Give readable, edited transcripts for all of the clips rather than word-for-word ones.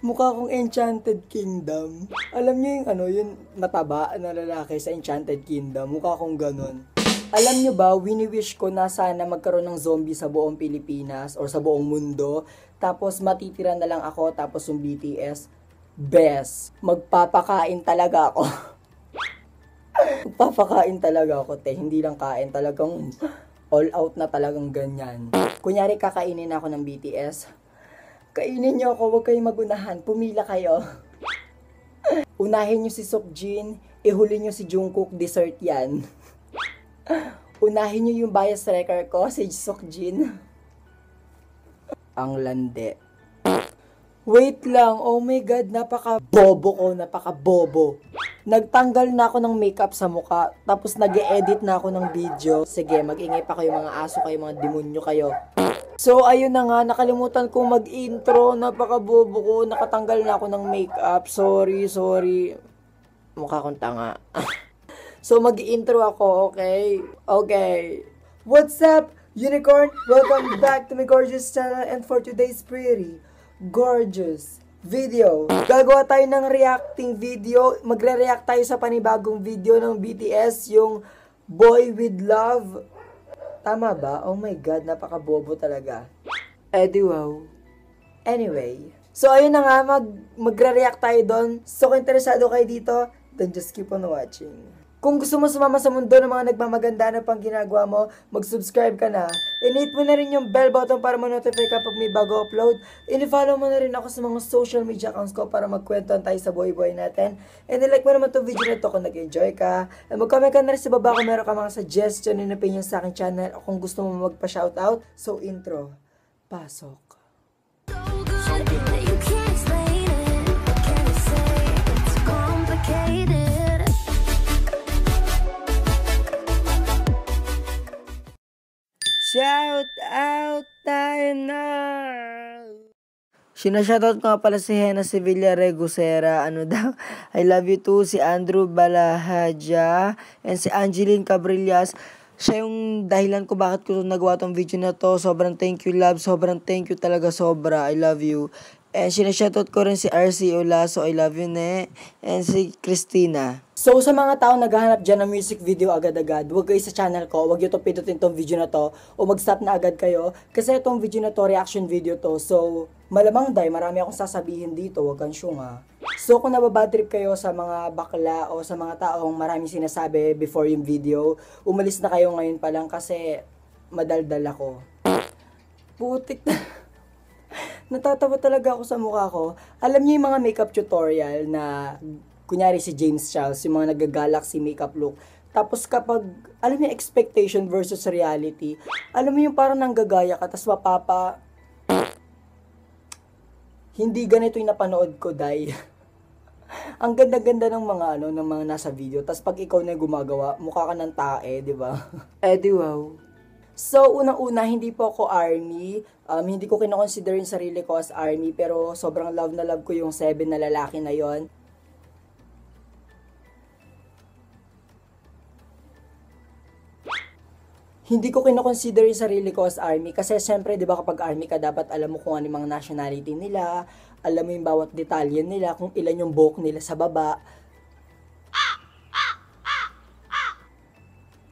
Mukha akong Enchanted Kingdom. Alam niyo yung yung mataba na lalaki sa Enchanted Kingdom. Mukha akong ganun. Alam niyo ba, wini-wish ko na sana magkaroon ng zombie sa buong Pilipinas or sa buong mundo. Tapos matitira na lang ako, tapos yung BTS. Best. Magpapakain talaga ako. Magpapakain talaga ako, te. Hindi lang kain, talagang all out na talagang ganyan. Kunyari kakainin ako ng BTS. Kainin niyo ako, huwag kayong magunahan. Pumila kayo. Unahin niyo si Seokjin, ihuli niyo si Jungkook, dessert yan. Unahin niyo yung bias wrecker ko, si Seokjin. Ang lande. Wait lang, oh my god, napaka-bobo ko, napaka-bobo. Nagtanggal na ako ng makeup sa mukha, tapos nag-e-edit na ako ng video. Sige, mag-ingay pa kayo mga aso kayo, mga demonyo kayo. So, ayun na nga, nakalimutan kong mag-intro, napaka-bobo ko, nakatanggal na ako ng makeup. Sorry. Mukha kong tanga. So, mag-intro ako, okay? Okay. What's up, unicorn? Welcome back to my gorgeous channel, and for today's pretty gorgeous video, gagawa tayo ng reacting video. Magre-react tayo sa panibagong video ng BTS, yung Boy With Love. Tama ba? Oh my god, napaka-bobo talaga. Wow. Anyway, so ayun na nga, magre-react tayo doon. So kung interesado kayo dito, then just keep on watching. Kung gusto mo sumama sa mundo ng mga nagmamaganda na pang ginagawa mo, mag-subscribe ka na. I-hit mo na rin yung bell button para ma-notify kapag may bago upload. I-follow mo na rin ako sa mga social media accounts ko para magkwentuhan tayo sa buhay-buhay natin. And i-like mo naman itong video na ito kung nag-enjoy ka. And mag-comment ka na rin sa baba kung meron ka mga suggestion and opinion sa aking channel o kung gusto mo magpa-shoutout. So intro, pasok. Shout out tayo na! Sinashoutout ko nga pala si Hena Sevilla Regusera, ano daw, I love you too, si Andrew Balahaja, and si Angeline Cabrillas. Siya yung dahilan ko bakit ko nagawa tong video na to. Sobrang thank you, love. Sobrang thank you talaga, sobra. I love you. And sinashoutout ko rin si RC Olaso, I love you, ne. And si Christina. So, sa mga taong naghahanap dyan ng music video agad-agad, huwag kayo sa channel ko, huwag nyo pindutin tong video na to, o mag-stop na agad kayo, kasi itong video na to, reaction video to, so, malamang marami akong sasabihin dito, huwag kang syunga. So, kung nababadtrip kayo sa mga bakla, o sa mga taong maraming sinasabi before yung video, umalis na kayo ngayon pa lang, kasi, madaldal ako. Putik na. Natatawa talaga ako sa mukha ko. Alam niyo yung mga makeup tutorial na kunyari si James Charles, yung mga nag-galaxy makeup look. Tapos kapag, alam mo yung expectation versus reality, alam mo yung parang nanggagaya ka, tapos hindi ganito yung napanood ko, day. Ang ganda-ganda ng mga ng mga nasa video. Tapos pag ikaw na gumagawa, mukha ka ng tae, di ba? Wow. So, unang-una, hindi po ako ARMY. Hindi ko kinoconsider yung sarili ko as ARMY, pero sobrang love na love ko yung 7 na lalaki na yon. Hindi ko kinoconsider yung sarili ko as ARMY kasi syempre, di ba kapag ARMY ka, dapat alam mo kung ano yung mga nationality nila, alam mo yung bawat detalye nila, kung ilan yung buhok nila sa baba.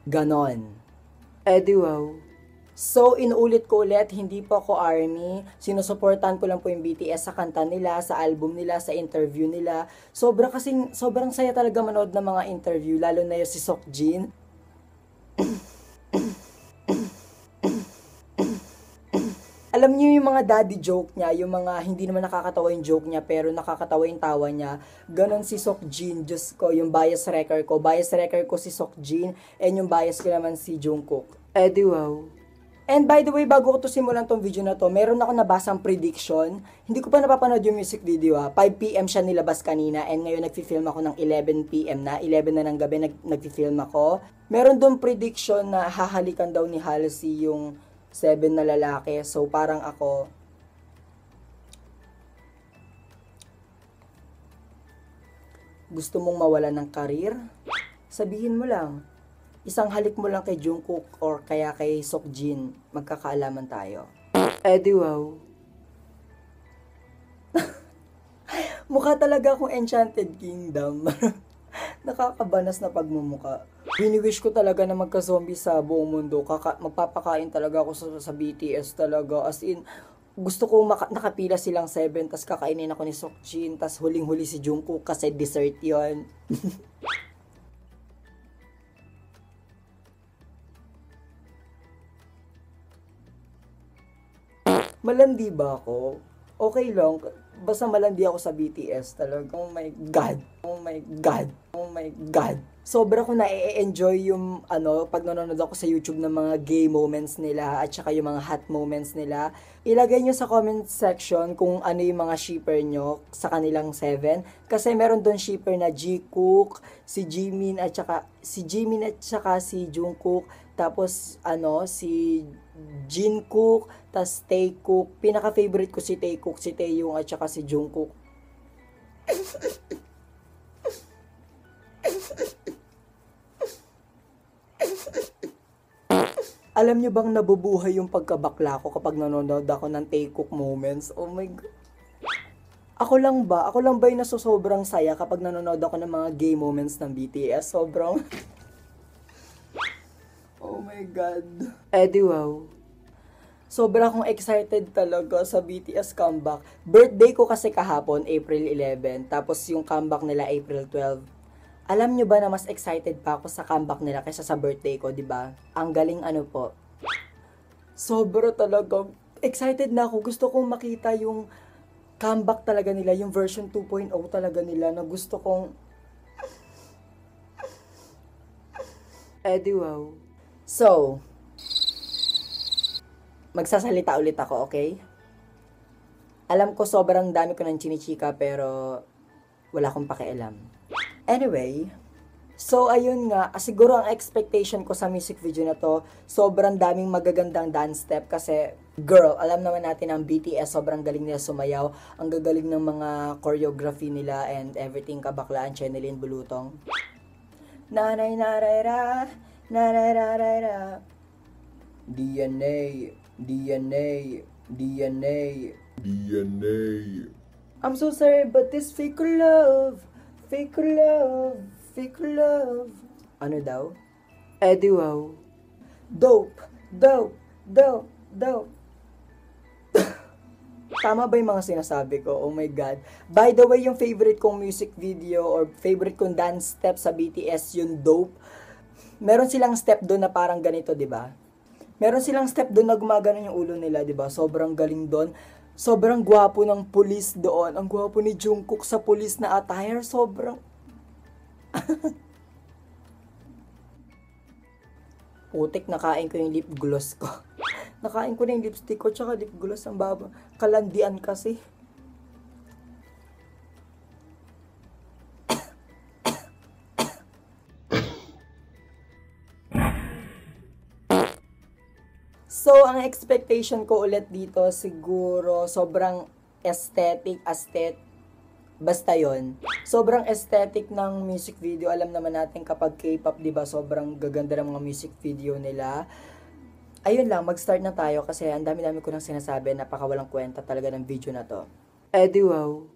Ganon. Wow. So, inuulit ko ulit, hindi po ako ARMY. Sinusuportahan ko lang po yung BTS sa kanta nila, sa album nila, sa interview nila. Sobrang saya talaga manood ng mga interview, lalo na yung si Seokjin. Alam niyo yung mga daddy joke niya, yung mga hindi naman nakakatawa yung joke niya, pero nakakatawa yung tawa niya. Ganon si Seokjin, Diyos ko, yung bias wrecker ko. Bias wrecker ko si Seokjin, and yung bias ko naman si Jungkook. Wow. And by the way, bago ko to simulan tong video na to, meron ako nabasang prediction. Hindi ko pa napapanood yung music video 5 PM siya nilabas kanina, and ngayon nagfi-film ako ng 11 PM na. 11 na ng gabi nagfi-film ako. Meron doon prediction na hahalikan daw ni Halsey yung 7 na lalaki. So, parang ako, gusto mong mawalan ng karir? Sabihin mo lang. Isang halik mo lang kay Jungkook or kaya kay Seokjin, magkakaalaman tayo. Wow. Mukha talaga akong Enchanted Kingdom. Nakakabanas na pagmumuka. Wini-wish ko talaga na magka-zombie sa buong mundo. Magpapakain talaga ako sa BTS talaga. As in, gusto ko nakapila silang 7, tas kakainin ako ni Seokjin, tas huling-huli si Jungkook kasi dessert yon. Malandi ba ako? Okay lang. Basta malandi ako sa BTS talaga. Oh my God. Oh my God. Oh my God. Sobra ko na-enjoy yung pag nanonood ako sa YouTube ng mga gay moments nila at saka yung mga hot moments nila. Ilagay nyo sa comment section kung ano yung mga shipper nyo sa kanilang 7. Kasi meron doon shipper na Jikook, si Jimin at saka si Jungkook. Tapos si Jungkook, tas Taekook. Pinaka-favorite ko si Taekook, si Taeyong at saka si Jungkook. Alam nyo bang nabubuhay yung pagkabakla ko kapag nanonood ako ng Taekook moments? Oh my God. Ako lang ba yung nasusobrang saya kapag nanonood ako ng mga gay moments ng BTS? Sobrang... Oh my God. Wow. Sobra akong excited talaga sa BTS comeback. Birthday ko kasi kahapon, April 11. Tapos yung comeback nila, April 12. Alam nyo ba na mas excited pa ako sa comeback nila kaysa sa birthday ko, di ba? Ang galing po. Sobra talaga. Excited na ako. Gusto kong makita yung comeback talaga nila, yung version 2.0 talaga nila na gusto kong... wow. So, magsasalita ulit ako, okay? Alam ko sobrang dami ko ng chinichika pero wala akong pakialam. Anyway, so ayun nga, siguro ang expectation ko sa music video na to, sobrang daming magagandang dance step kasi girl, alam naman natin ang BTS, sobrang galing nila sumayaw, ang gagaling ng mga choreography nila and everything, kabaklaan, Chenilyn Bulutong. Nanay narayra, narayra, DNA, DNA, DNA, DNA. I'm so sorry but this fake love, fake love, fake love. Ano daw? Wow. Dope, dope, dope, dope. Tama ba yung mga sinasabi ko? Oh my God. By the way, yung favorite kong music video or favorite kong dance step sa BTS, yung Dope. Meron silang step doon na parang ganito, di ba? Meron silang step doon na gumagano yung ulo nila, di ba? Sobrang galing doon. Sobrang gwapo ng pulis doon. Ang gwapo ni Jungkook sa pulis na attire. Sobrang... Putik, nakain ko yung lip gloss ko. Nakain ko na yung lipstick ko, tsaka lip gloss ang baba. Kalandian kasi. So, ang expectation ko ulit dito, siguro, sobrang aesthetic. Basta yon. Sobrang aesthetic ng music video. Alam naman natin kapag K-pop, di ba, sobrang gaganda ng mga music video nila. Ayun lang, mag-start na tayo kasi ang dami-dami ko nang sinasabi, napakawalang kwenta talaga ng video na to. Wow.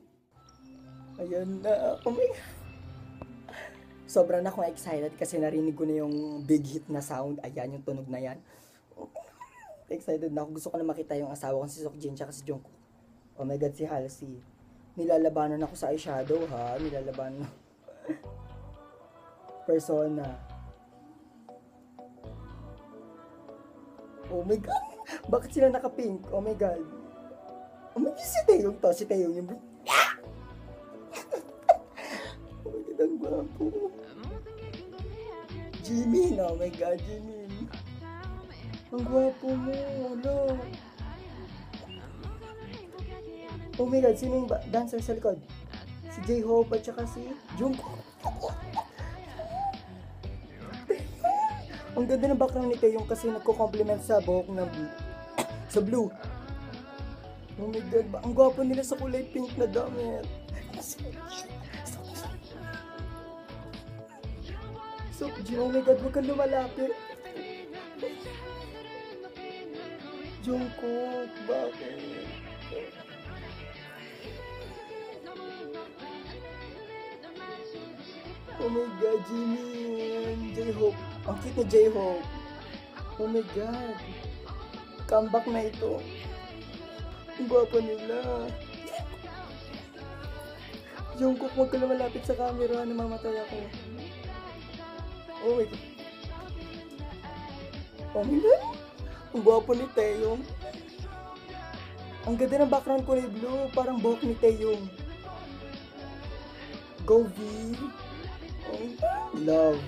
Ayan na. Oh my God. Sobrang akong excited kasi narinig ko na yung big hit na sound. Ayan, yung tunog na yan. Excited na ako. Gusto ko na makita yung asawa ko si Seokjin tsaka si Jungkook. Oh my God, si Halsey. Nilalabanan ako sa eyeshadow, ha? Nilalabanan. Persona. Oh my God. Bakit sila naka-pink? Oh my God. Oh my God, si Taeyong to. Si Taeyong yung... Oh my God, ang gwapo. Jimin. Oh my God, Jimin. Ang gwapo mo. Ano? Oh my God, sino yung dancer sa likod? Si J-Hope at saka si Jungkook. Ang ganda ng background ni Taeyong kasi nagko-compliment sa buhok ng sa blue. Oh my God, ang gwapo nila sa kulay pink na damit. So, oh my God, huwag kang lumalapit. Jungkook, bakit? Oh my God, Jimin. J-Hope. Ang cute na J-Hope. Oh my God. Comeback na ito. Ang gwapo nila. Jungkook, huwag ka na malapit sa camera. Namamatay ako. Oh my God. Oh my God. Ang gwapo ni Taeyong. Ang ganda ng background kulay blue. Parang buhok ni Taeyong. Go V. Oh my God. Love.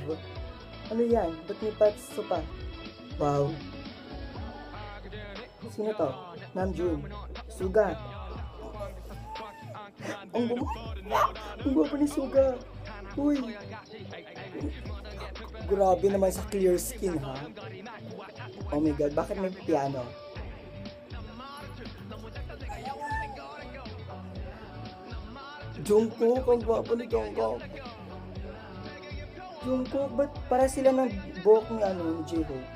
Ano yan? Ba't may patso pa? Wow. Sino to? Namjoon. Suga. Ang gwapo ni Suga. Uy. Grabe naman sa clear skin, ha? Oh my God, bakit may piano? Jungkook, ang gwapo ni Jungkook. Jungkook, ba't para sila ng buhok ni ni J-Hope?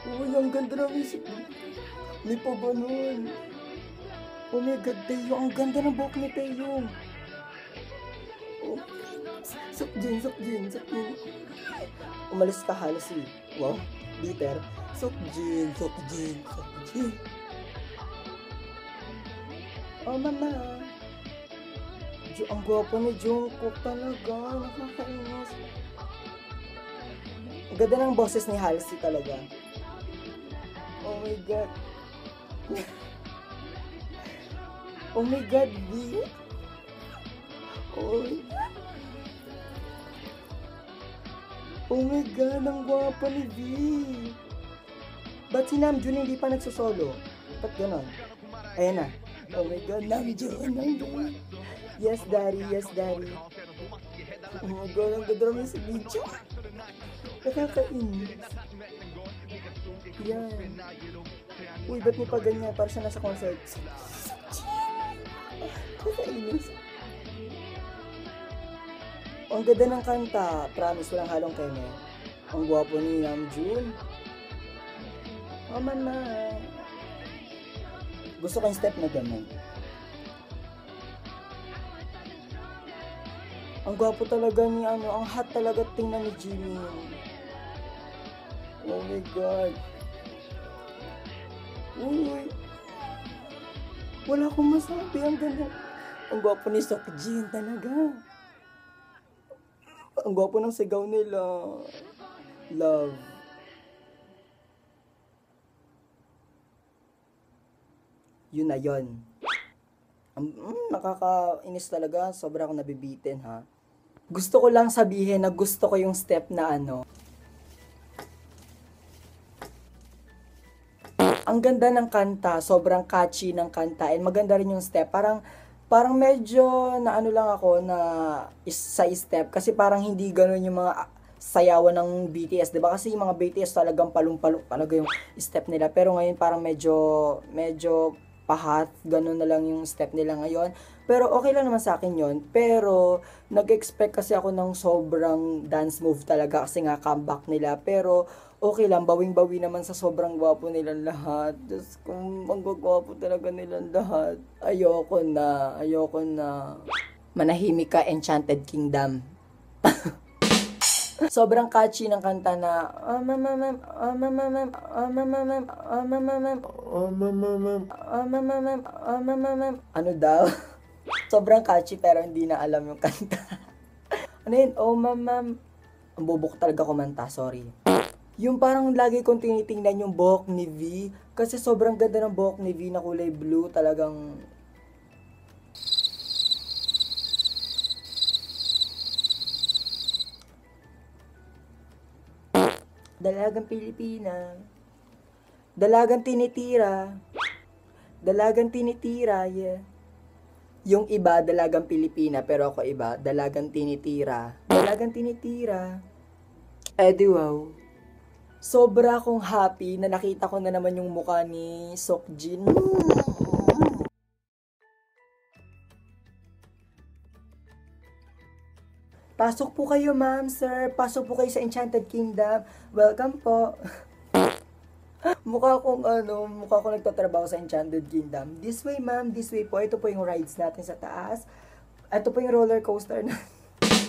Uy, ang ganda na music. May pa ba nun? Oh my God, Taeyong. Ang ganda ng buhok ni Taeyong. Oh. Sukjin. Umalis ka halos eh. Wow, bitter. Sukjin. Oh, mama. Ang gwapo ni Jungkook talaga. Nakakainis. Ang ganda ng boses ni Halsey talaga. Oh my God. Oh my God, V. Oh my God, ang gwapo ni V. Ba't si Namjoon hindi pa nagsosolo? Ba't ganon? Ayan na. Oh my God, Namjoon. Yes, daddy. Oh my God, ang ganda naman sa video. Nakakainis. Yan. Uy, ba't mo pa ganyan? Para siya nasa concert. Nakakainis. Ang ganda ng kanta. Promise, walang halong keme. Ang gwapo ni Namjoon. Oh, mama. Gusto ko yung step na gano'n. Ang gwapo talaga ni ang hot talaga tingnan ni Jimin. Oh my God. Uy. Wala akong masabi. Ang ganda. Ang gwapo ni Sukjin talaga. Ang gwapo ng sigaw nila. Love. Yun na yun. Nakakainis talaga. Sobra akong nabibitin, ha. Gusto ko lang sabihin na gusto ko yung step na ang ganda ng kanta, sobrang catchy ng kanta, and maganda rin yung step. Parang medyo na lang ako na sa step, kasi parang hindi gano'n yung mga sayawan ng BTS, diba? Kasi yung mga BTS talagang palong-palong talaga yung step nila. Pero ngayon parang medyo pahat, gano'n na lang yung step nila ngayon. Pero okay lang naman sa akin yon. Pero nag-expect kasi ako ng sobrang dance move talaga kasi nga comeback nila. Pero okay lang, bawing-bawi naman sa sobrang gwapo nilang lahat. Diyos kung ang gwapo talaga nilang lahat. Ayoko na. Manahimik ka, Enchanted Kingdom. Sobrang catchy ng kanta na ano daw? Sobrang catchy pero hindi na alam yung kanta. Ano yun? Oh mamam. Ang bubok talaga kumanta, sorry. Yung parang lagi kong tinitingnan yung buhok ni V. Kasi sobrang ganda ng buhok ni V na kulay blue. Talagang Dalagang Pilipina. Dalagang tinitira. Dalagang tinitira, yeah. Yung iba, dalagang Pilipina, pero ako iba, dalagang tinitira. Dalagang tinitira. Di wow. Sobra akong happy na nakita ko na naman yung mukha ni Sukjin. Pasok po kayo, ma'am, sir. Pasok po kayo sa Enchanted Kingdom. Welcome po. Mukha akong nagtatrabaho sa Enchanted Kingdom. This way, ma'am, this way po. Ito po yung rides natin sa taas. Ito po yung roller coaster na.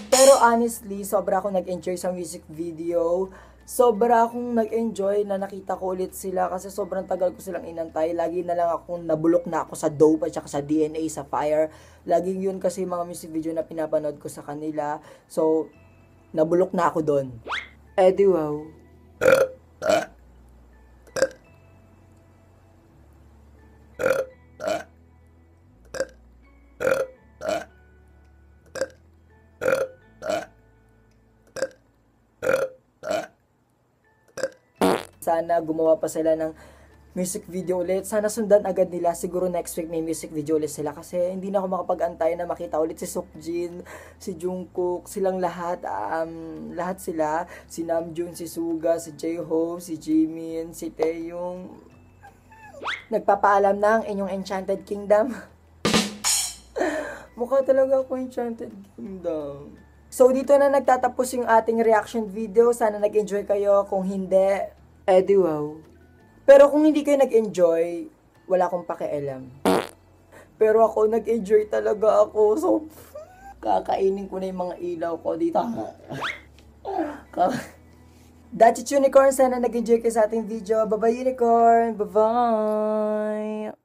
Pero honestly, sobra akong nag-enjoy sa music video. Sobra akong nag-enjoy na nakita ko ulit sila kasi sobrang tagal ko silang inantay. Lagi na lang akong nabulok na ako sa Dope at saka sa DNA, sa Fire. Laging yun kasi mga music video na pinapanood ko sa kanila. So, nabulok na ako doon. Eh di wow. Sana gumawa pa sila ng music video ulit. Sana sundan agad nila. Siguro next week may music video ulit sila. Kasi hindi na ako makapag-antay na makita ulit si Seokjin, si Jungkook, silang lahat. Lahat sila. Si Namjoon, si Suga, si J-Hope, si Jimin, si Taeyong. Nagpapaalam na ang inyong Enchanted Kingdom. Mukha talaga ako Enchanted Kingdom. So, dito na nagtatapos yung ating reaction video. Sana nag-enjoy kayo. Kung hindi, eh di wow. Pero kung hindi kayo nag-enjoy, wala akong pakialam. Pero ako, nag-enjoy talaga ako. So, kakainin ko na yung mga ilaw ko dito. That's it, Unicorn. Sana nag-enjoy kayo sa ating video. Bye-bye, Unicorn. Bye-bye.